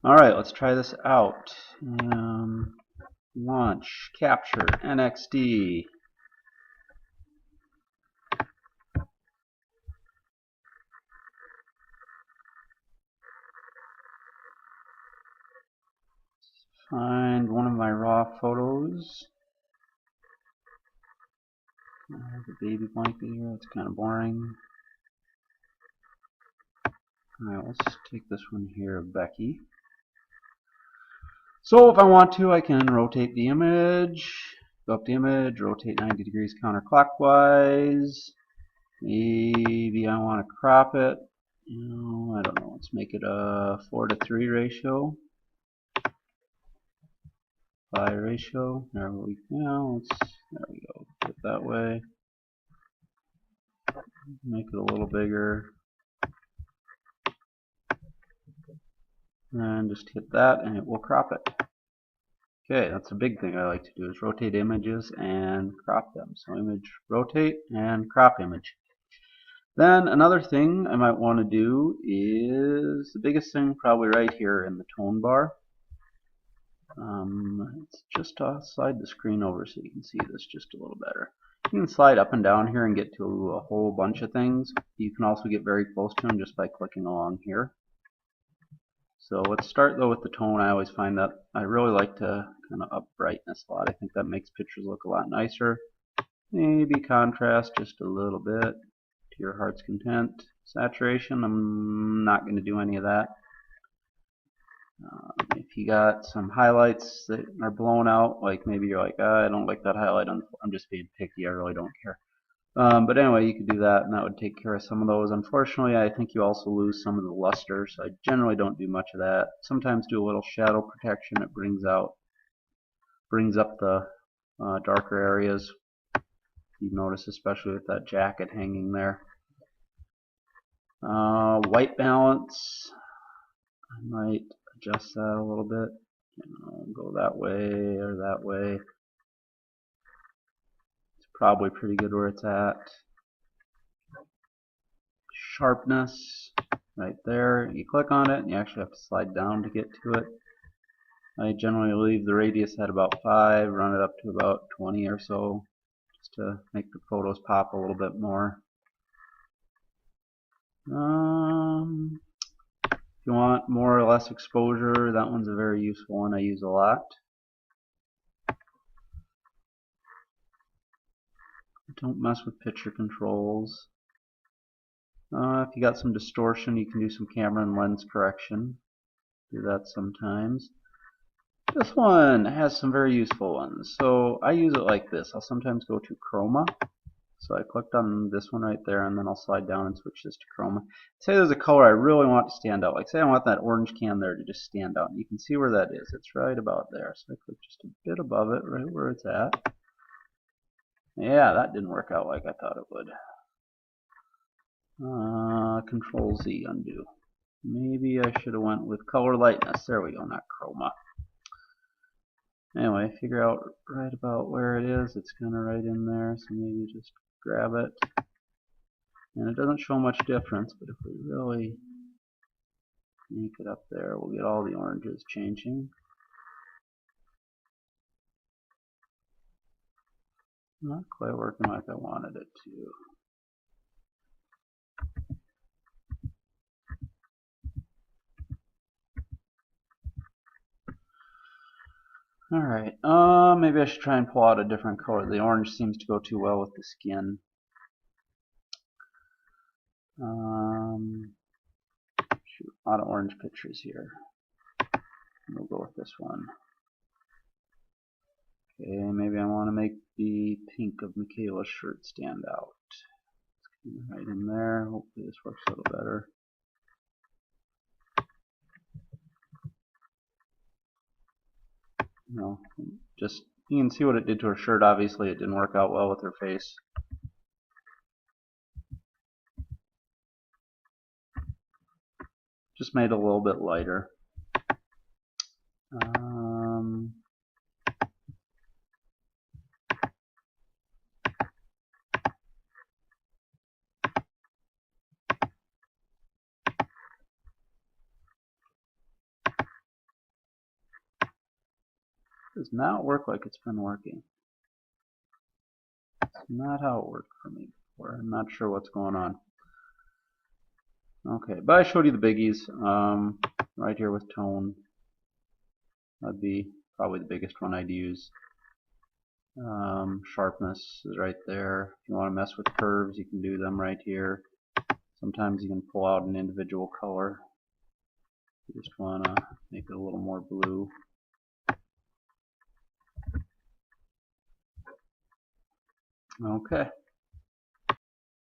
Alright, let's try this out. Launch, capture, NXD. Find one of my raw photos. The baby blanket here, it's kind of boring. Alright, let's take this one here of Becky. So if I want to, I can rotate the image, go up the image, rotate 90 degrees counterclockwise. Maybe I want to crop it. I don't know, let's make it a 4:3 ratio. By ratio. There we go. There we go. Put it that way. Make it a little bigger. And just hit that and it will crop it. Okay, that's a big thing I like to do is rotate images and crop them. So image rotate and crop image. Then another thing I might want to do is the biggest thing probably right here in the tone bar. It's just slide the screen over so you can see this just a little better. You can slide up and down here and get to a whole bunch of things. You can also get very close to them just by clicking along here. So let's start though with the tone. I always find that I really like to kind of up brightness a lot. I think that makes pictures look a lot nicer. Maybe contrast just a little bit to your heart's content. Saturation, I'm not going to do any of that. If you got some highlights that are blown out, like maybe you're like, I don't like that highlight, I'm just being picky, I really don't care. But anyway, you could do that, and that would take care of some of those. Unfortunately, I think you also lose some of the luster, so I generally don't do much of that. Sometimes do a little shadow protection. It brings up the darker areas. You notice, especially with that jacket hanging there. White balance, I might adjust that a little bit. Go that way or that way. It's probably pretty good where it's at. Sharpness, right there. You click on it and you actually have to slide down to get to it. I generally leave the radius at about 5, run it up to about 20 or so, just to make the photos pop a little bit more. If you want more or less exposure, that one's a very useful one I use a lot. Don't mess with picture controls. If you got some distortion, you can do some camera and lens correction. Do that sometimes. This one has some very useful ones. So I use it like this. I'll sometimes go to chroma. So I clicked on this one right there, and then I'll slide down and switch this to chroma. Say there's a color I really want to stand out. Like say I want that orange can there to just stand out. And you can see where that is. It's right about there. So I click just a bit above it, right where it's at. Yeah, that didn't work out like I thought it would. Control Z, undo. Maybe I should have went with color lightness. There we go, not chroma. Anyway, figure out right about where it is. It's kind of right in there, so maybe just grab it. And it doesn't show much difference, but if we really make it up there, we'll get all the oranges changing. Not quite working like I wanted it to. Alright, maybe I should try and pull out a different color. The orange seems to go too well with the skin. Shoot, a lot of orange pictures here. We'll go with this one. Okay, maybe I want to make the pink of Michaela's shirt stand out. It's right in there. Hopefully this works a little better. Just you can see what it did to her shirt. Obviously it didn't work out well with her face. Just made it a little bit lighter. Does not work like it's been working. It's not how it worked for me before. I'm not sure what's going on. Okay, but I showed you the biggies. Right here with tone. That'd be probably the biggest one I'd use. Sharpness is right there. If you want to mess with curves, you can do them right here. Sometimes you can pull out an individual color. You just want to make it a little more blue. Okay.